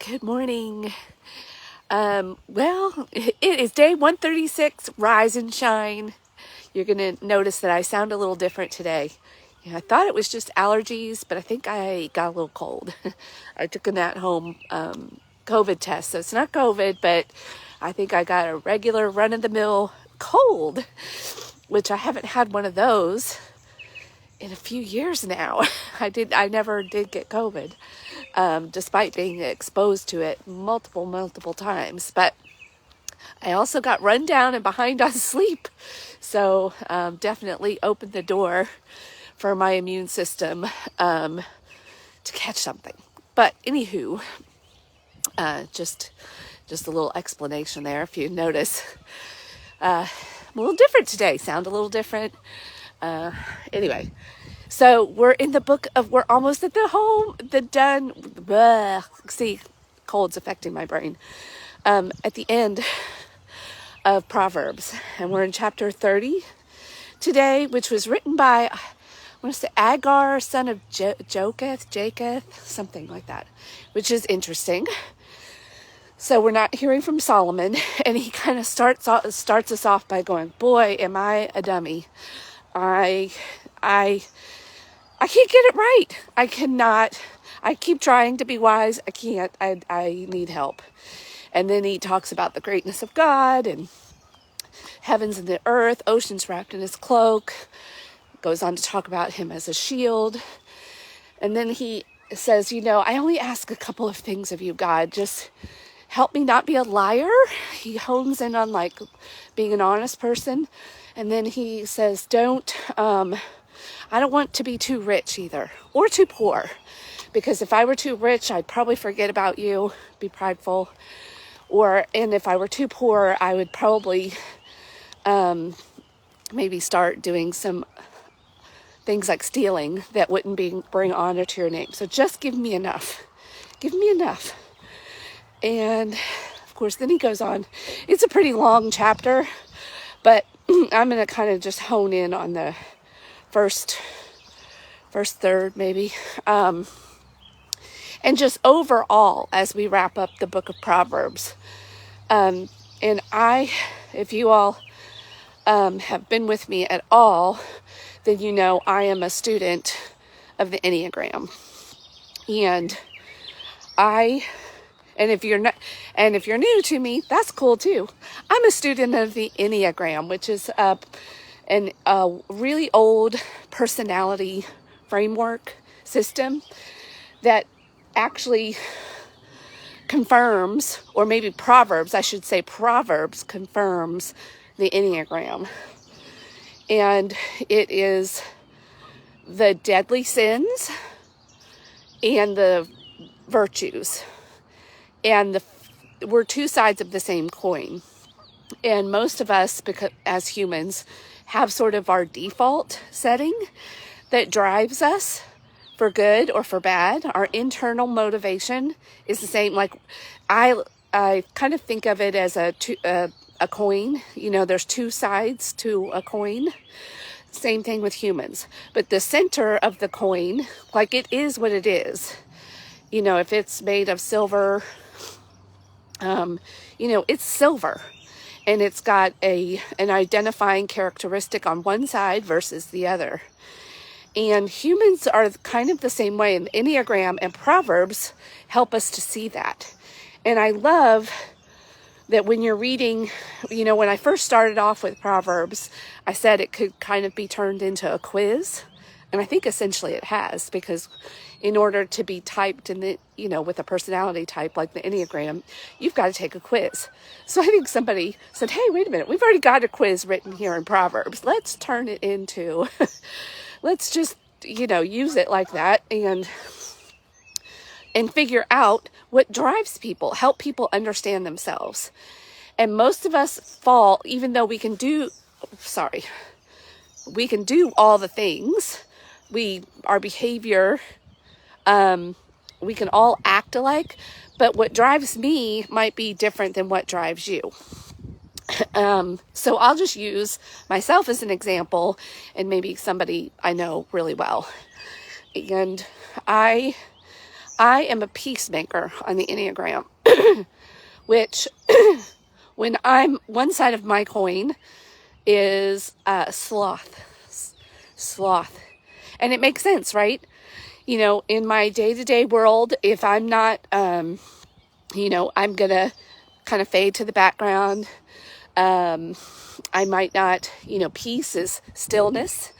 Good morning. Well, it is day 136, rise and shine. You're going to notice that I sound a little different today. I thought it was just allergies, but I think I got a little cold. I took an at-home COVID test, so it's not COVID, but I think I got a regular run-of-the-mill cold, which I haven't had one of those in a few years now. I never did get COVID, despite being exposed to it multiple times. But I also got run down and behind on sleep. So definitely opened the door for my immune system to catch something. But anywho, just a little explanation there. If you notice, I'm a little different today. Sound a little different. Anyway, so we're in the book of, we're almost at see, cold's affecting my brain, at the end of Proverbs, and we're in chapter 30 today, which was written by, I want to say Agar, son of Jacob, something like that, which is interesting. So we're not hearing from Solomon, and he kind of starts us off by going, boy, am I a dummy. I can't get it right. I cannot. I keep trying to be wise. I can't. I need help. And then he talks about the greatness of God and heavens and the earth, oceans wrapped in his cloak. Goes on to talk about him as a shield. And then he says, I only ask a couple of things of you, God. Just help me not be a liar. He hones in on being an honest person. And then he says, I don't want to be too rich either, or too poor, because if I were too rich, I'd probably forget about you, be prideful, and if I were too poor, I would probably maybe start doing some things like stealing that wouldn't bring honor to your name. So just give me enough. And of course, then he goes on. It's a pretty long chapter, but I'm going to kind of just hone in on the first third, maybe. And just overall, as we wrap up the book of Proverbs. And if you all have been with me at all, then you know I am a student of the Enneagram. And if you're new to me, that's cool too. I'm a student of the Enneagram, which is a really old personality framework system that actually confirms, or maybe Proverbs confirms the Enneagram. And it is the deadly sins and the virtues. And we're two sides of the same coin. And most of us, as humans, have sort of our default setting that drives us for good or for bad. Our internal motivation is the same. I kind of think of it as a coin. There's two sides to a coin. Same thing with humans. But the center of the coin, it is what it is. If it's made of silver, it's silver. And it's got an identifying characteristic on one side versus the other. And humans are kind of the same way. And the Enneagram and Proverbs help us to see that. And I love that when you're reading, when I first started off with Proverbs, I said it could kind of be turned into a quiz. And I think essentially it has, because in order to be typed in the, with a personality type like the Enneagram, you've got to take a quiz. So I think somebody said, hey, wait a minute, we've already got a quiz written here in Proverbs. Let's turn it into, let's just, use it like that and figure out what drives people, help people understand themselves. And most of us fall, even though we can do all the things, our behavior, we can all act alike, but what drives me might be different than what drives you. So I'll just use myself as an example, and maybe somebody I know really well. And I I am a peacemaker on the Enneagram, which when I'm one side of my coin is sloth. And it makes sense, right? You know, in my day-to-day world, if I'm not, you know, I'm going to kind of fade to the background. I might not, you know, peace is stillness.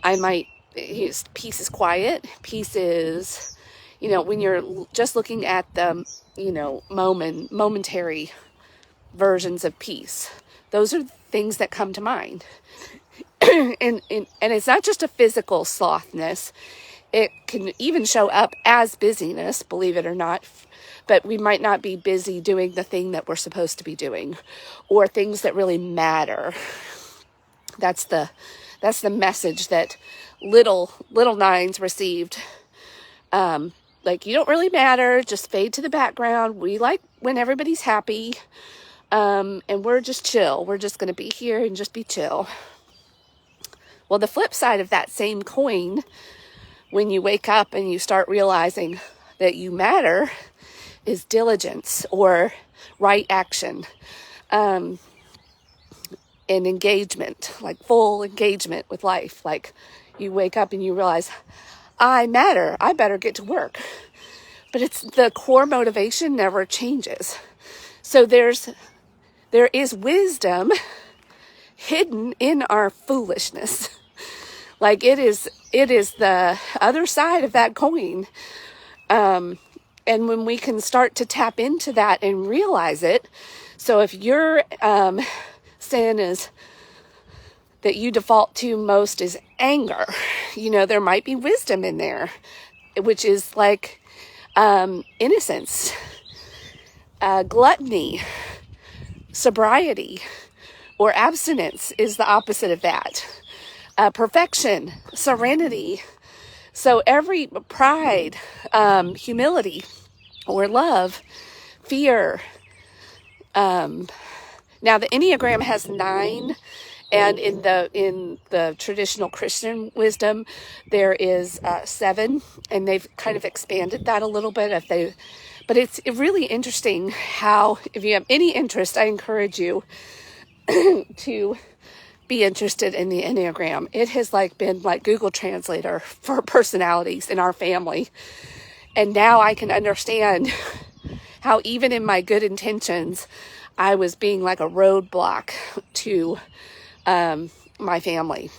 Peace is quiet. Peace is, you know, when you're just looking at the, you know, momentary versions of peace. Those are things that come to mind. and it's not just a physical slothness. It can even show up as busyness, believe it or not. But we might not be busy doing the thing that we're supposed to be doing, or things that really matter. That's the message that little nines received. Like, you don't really matter, just fade to the background. We like when everybody's happy, and we're just chill. We're just going to be here and just be chill. Well, the flip side of that same coin, when you wake up and you start realizing that you matter, is diligence or right action, and engagement, like full engagement with life. Like, you wake up and you realize, I matter, I better get to work. But it's the core motivation never changes. So there is wisdom hidden in our foolishness. Like, it is the other side of that coin. And when we can start to tap into that and realize it, so if your sin is that you default to most is anger, you know, there might be wisdom in there, which is like innocence, gluttony, sobriety, or abstinence is the opposite of that. Perfection, serenity. So every pride, humility, or love, fear. Now the Enneagram has 9, and in the traditional Christian wisdom, there is 7, and they've kind of expanded that a little bit. But it's really interesting how, if you have any interest, I encourage you to be interested in the Enneagram. It has been like Google Translator for personalities in our family. And now I can understand how even in my good intentions, I was being like a roadblock to my family.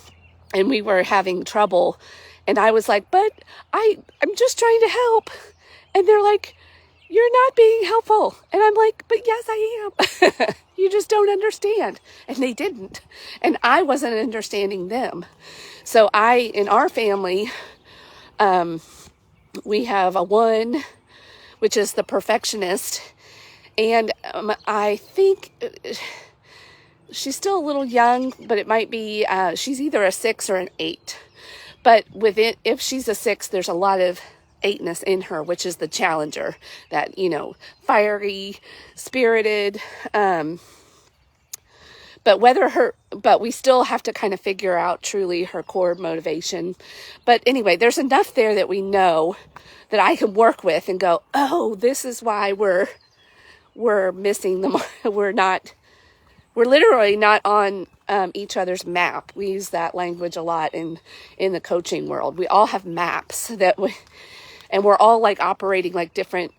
And we were having trouble. And I was like, but I'm just trying to help. And they're like, you're not being helpful. And I'm like, but yes, I am. You just don't understand. And they didn't. And I wasn't understanding them. So in our family, we have a 1, which is the perfectionist. And I think she's still a little young, but it might be, she's either a 6 or an 8. But if she's a 6, there's a lot of 8ness in her, which is the challenger, that, you know, fiery, spirited, but we still have to kind of figure out truly her core motivation. But anyway, there's enough there that we know that I can work with and go, oh, this is why we're missing them. We're literally not on each other's map. We use that language a lot in the coaching world. We all have maps and we're all like operating like different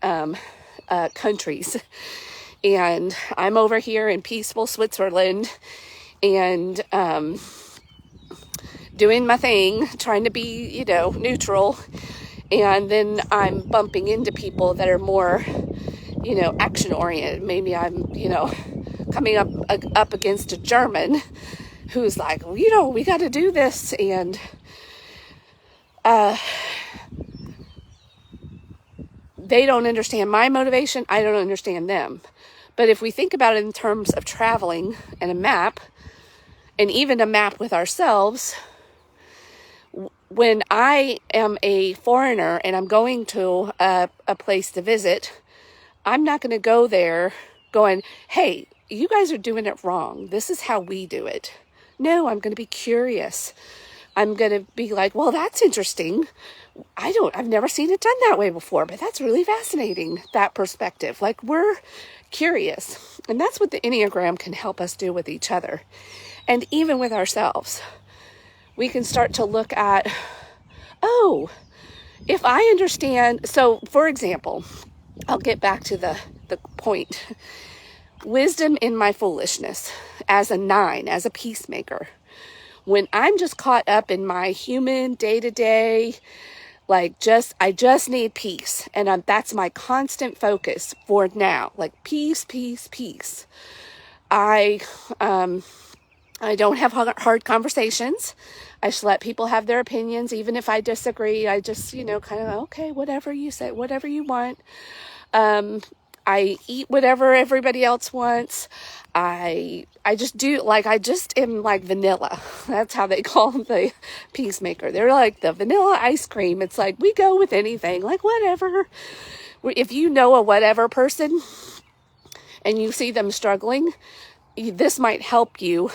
countries. And I'm over here in peaceful Switzerland and doing my thing, trying to be, you know, neutral. And then I'm bumping into people that are more, you know, action oriented. Maybe I'm, you know, coming up against a German who's like, well, you know, we got to do this. And they don't understand my motivation. I don't understand them. But if we think about it in terms of traveling and a map, and even a map with ourselves, when I am a foreigner and I'm going to a place to visit, I'm not going to go there going, hey, you guys are doing it wrong. This is how we do it. No, I'm going to be curious. I'm going to be like, well, that's interesting. I've never seen it done that way before, but that's really fascinating, that perspective. Like, we're curious. And that's what the Enneagram can help us do with each other. And even with ourselves. We can start to look at, oh, if I understand. So, for example, I'll get back to the point. Wisdom in my foolishness as a 9, as a peacemaker. When I'm just caught up in my human day-to-day, like I just need peace. And that's my constant focus for now. Like peace, peace, peace. I don't have hard conversations. I just let people have their opinions. Even if I disagree, I just, kind of, okay, whatever you say, whatever you want. I eat whatever everybody else wants. I just do, I just am like vanilla. That's how they call the peacemaker. They're like the vanilla ice cream. It's like, we go with anything, like whatever. If you know a whatever person and you see them struggling, this might help you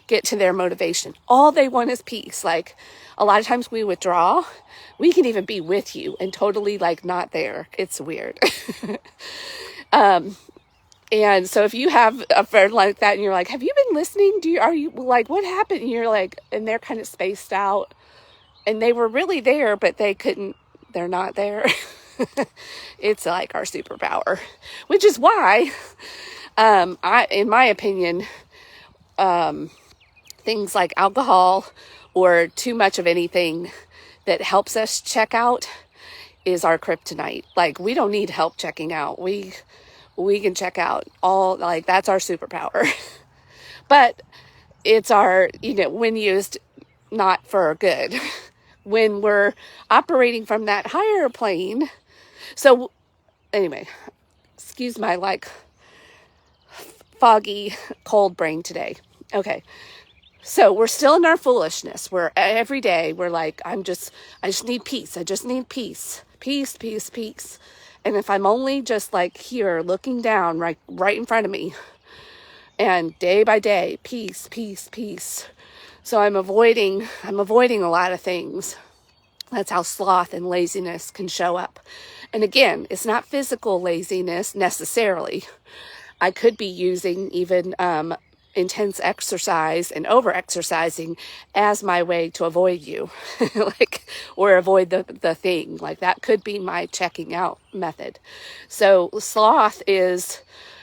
get to their motivation. All they want is peace. Like, a lot of times we withdraw. We can even be with you and totally not there. It's weird. And so if you have a friend like that and you're like, have you been listening? Are you what happened? And you're like, and they're kind of spaced out and they were really there, but they're not there. It's like our superpower, which is why, in my opinion, things like alcohol or too much of anything that helps us check out is our kryptonite. We don't need help checking out. We can check out all, that's our superpower. But it's our, when used not for good, when we're operating from that higher plane. So anyway, excuse my foggy cold brain today. Okay. So we're still in our foolishness. Every day we're like, I just need peace. I just need peace. Peace, peace, peace. And if I'm only just here looking down right in front of me and day by day, peace, peace, peace. So I'm avoiding a lot of things. That's how sloth and laziness can show up. And again, it's not physical laziness necessarily. I could be using even intense exercise and over-exercising as my way to avoid you, or avoid the thing. That could be my checking out method. So sloth is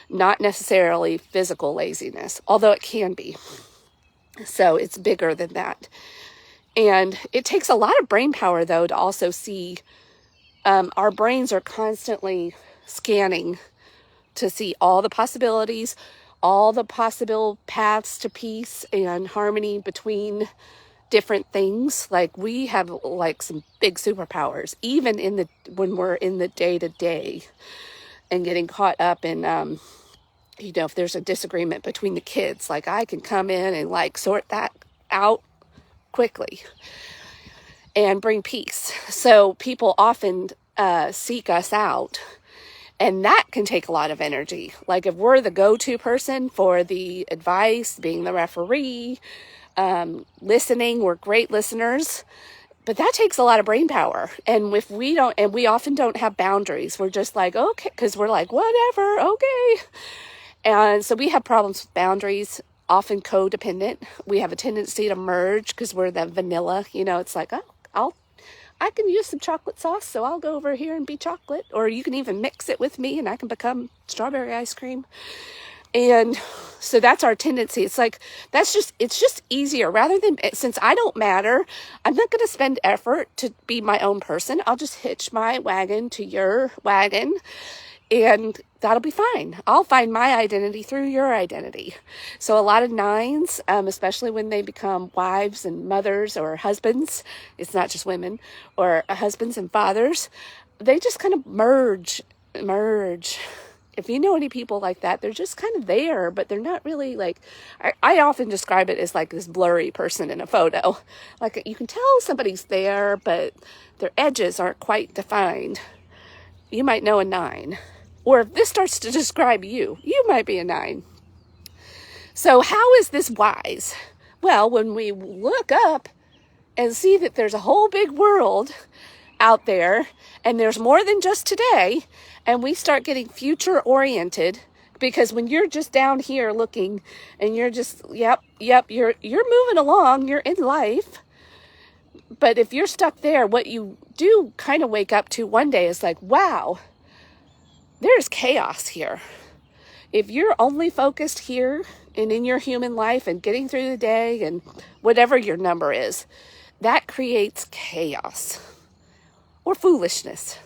not necessarily physical laziness, although it can be. So it's bigger than that. And it takes a lot of brain power, though, to also see our brains are constantly scanning to see all the possibilities, all the possible paths to peace and harmony between different things. We have some big superpowers, even when we're in the day-to-day and getting caught up in, if there's a disagreement between the kids, I can come in and sort that out quickly and bring peace. So people often seek us out. And that can take a lot of energy. If we're the go-to person for the advice, being the referee, listening, we're great listeners. But that takes a lot of brain power. And if we don't, and we often don't have boundaries. We're just okay, because we're whatever, okay. And so we have problems with boundaries, often codependent. We have a tendency to merge because we're the vanilla. It's I can use some chocolate sauce, so I'll go over here and be chocolate. Or you can even mix it with me and I can become strawberry ice cream. And so that's our tendency. It's it's just easier rather than, since I don't matter, I'm not going to spend effort to be my own person. I'll just hitch my wagon to your wagon and that'll be fine. I'll find my identity through your identity. So a lot of 9s, especially when they become wives and mothers or husbands, it's not just women, or husbands and fathers, they just kind of merge. If you know any people like that, they're just kind of there, but they're not really I often describe it as this blurry person in a photo. You can tell somebody's there, but their edges aren't quite defined. You might know a 9. Or if this starts to describe you, you might be a 9. So how is this wise? Well, when we look up and see that there's a whole big world out there, and there's more than just today, and we start getting future oriented. Because when you're just down here looking and you're just, yep, you're moving along, you're in life. But if you're stuck there, what you do kind of wake up to one day is like, wow, there's chaos here. If you're only focused here and in your human life and getting through the day and whatever your number is, that creates chaos or foolishness.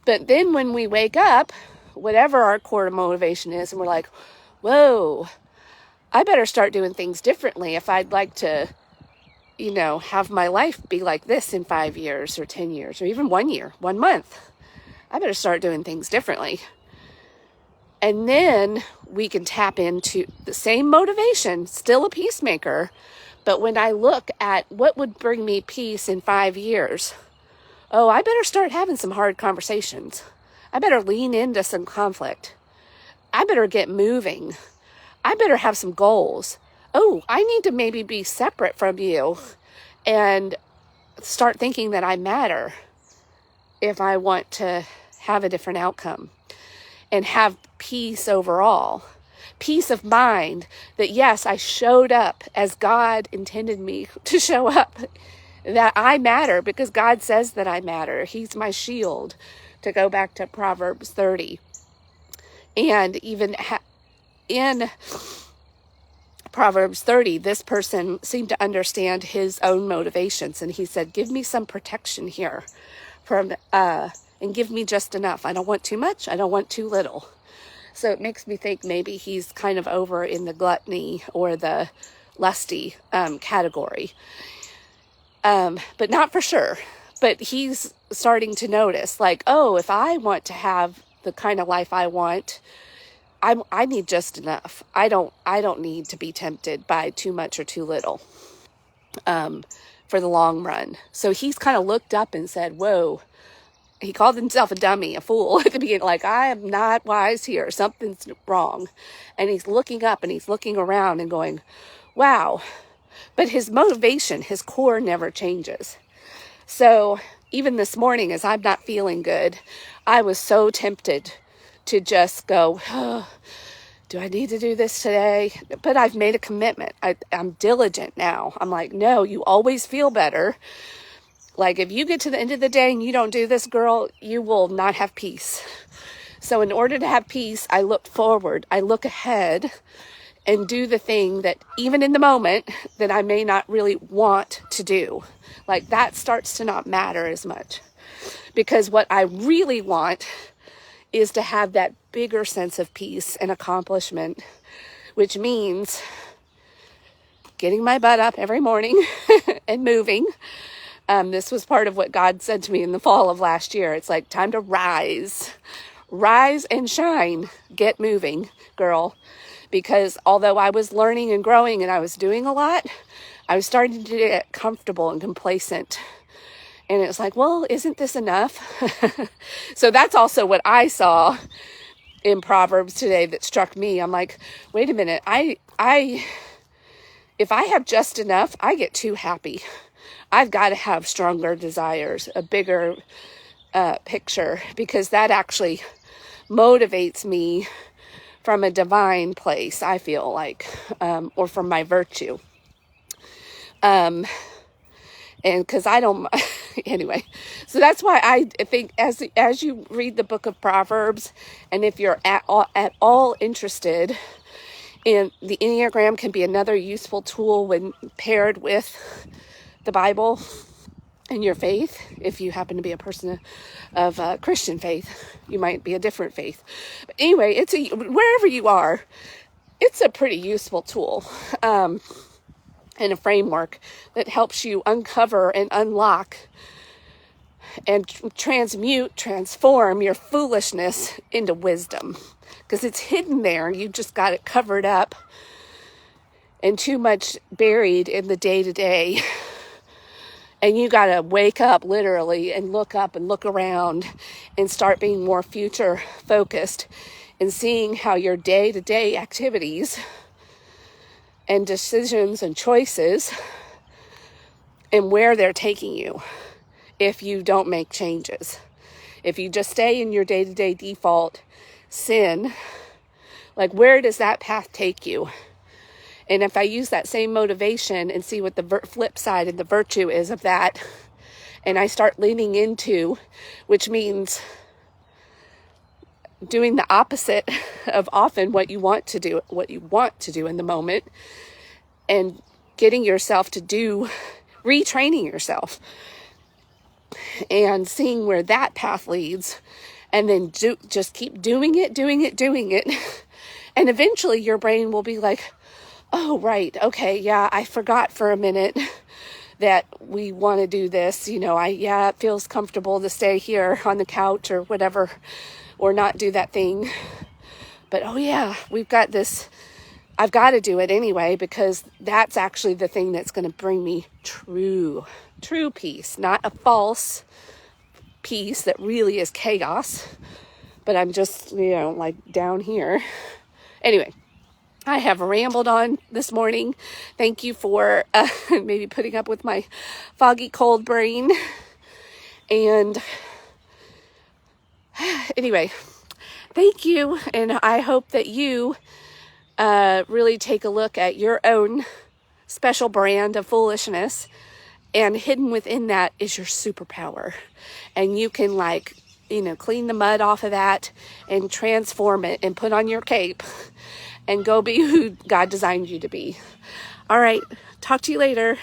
But then when we wake up, whatever our core motivation is, and we're like, whoa, I better start doing things differently if I'd like to, have my life be like this in 5 years or 10 years or even 1 year, 1 month. I better start doing things differently. And then we can tap into the same motivation, still a peacemaker. But when I look at what would bring me peace in 5 years, oh, I better start having some hard conversations. I better lean into some conflict. I better get moving. I better have some goals. Oh, I need to maybe be separate from you and start thinking that I matter if I want to have a different outcome and have peace overall. Peace of mind that, yes, I showed up as God intended me to show up, that I matter because God says that I matter. He's my shield, to go back to Proverbs 30. And even in Proverbs 30, this person seemed to understand his own motivations. And he said, give me some protection here and give me just enough. I don't want too much. I don't want too little. So it makes me think maybe he's kind of over in the gluttony or the lusty category. But not for sure. But he's starting to notice, like, oh, if I want to have the kind of life I want, I need just enough. I don't need to be tempted by too much or too little for the long run. So he's kind of looked up and said, whoa. He called himself a dummy, a fool at the beginning, like, I am not wise here. Something's wrong. And he's looking up and he's looking around and going, wow. But his motivation, his core never changes. So even this morning, as I'm not feeling good, I was so tempted to just go, oh, do I need to do this today? But I've made a commitment. I'm diligent now. I'm like, no, you always feel better. Like, if you get to the end of the day and you don't do this, girl, you will not have peace. So in order to have peace, I look forward, I look ahead and do the thing that even in the moment that I may not really want to do. Like, that starts to not matter as much. Because what I really want is to have that bigger sense of peace and accomplishment, which means getting my butt up every morning and moving. This was part of what God said to me in the fall of last year. It's like, time to rise and shine, get moving, girl. Because although I was learning and growing and I was doing a lot, I was starting to get comfortable and complacent. And it was like, well, isn't this enough? So that's also what I saw in Proverbs today that struck me. I'm like, wait a minute. If I have just enough, I get too happy. I've got to have stronger desires, a bigger picture, because that actually motivates me from a divine place, I feel like, or from my virtue. And because I don't, anyway, so that's why I think as you read the book of Proverbs, and if you're at all interested in the Enneagram, can be another useful tool when paired with the Bible and your faith. If you happen to be a person of Christian faith, you might be a different faith. But anyway, wherever you are, it's a pretty useful tool. And a framework that helps you uncover and unlock and transform your foolishness into wisdom. Because it's hidden there. You just got it covered up and too much buried in the day-to-day. And you got to wake up literally and look up and look around and start being more future focused and seeing how your day-to-day activities and decisions and choices and where they're taking you if you don't make changes. If you just stay in your day-to-day default sin, like where does that path take you? And if I use that same motivation and see what the flip side and the virtue is of that, and I start leaning into, which means doing the opposite of often what you want to do in the moment, and getting yourself to do, retraining yourself and seeing where that path leads, and then just keep doing it. And eventually your brain will be like, oh, right, okay, yeah, I forgot for a minute that we want to do this. It feels comfortable to stay here on the couch or whatever, or not do that thing. But oh yeah, we've got this. I've got to do it anyway, because that's actually the thing that's going to bring me true peace, not a false peace that really is chaos, but I'm just, like down here. Anyway, I have rambled on this morning. Thank you for maybe putting up with my foggy, cold brain. And anyway, thank you. And I hope that you really take a look at your own special brand of foolishness. And hidden within that is your superpower. And you can clean the mud off of that and transform it and put on your cape and go be who God designed you to be. All right. Talk to you later.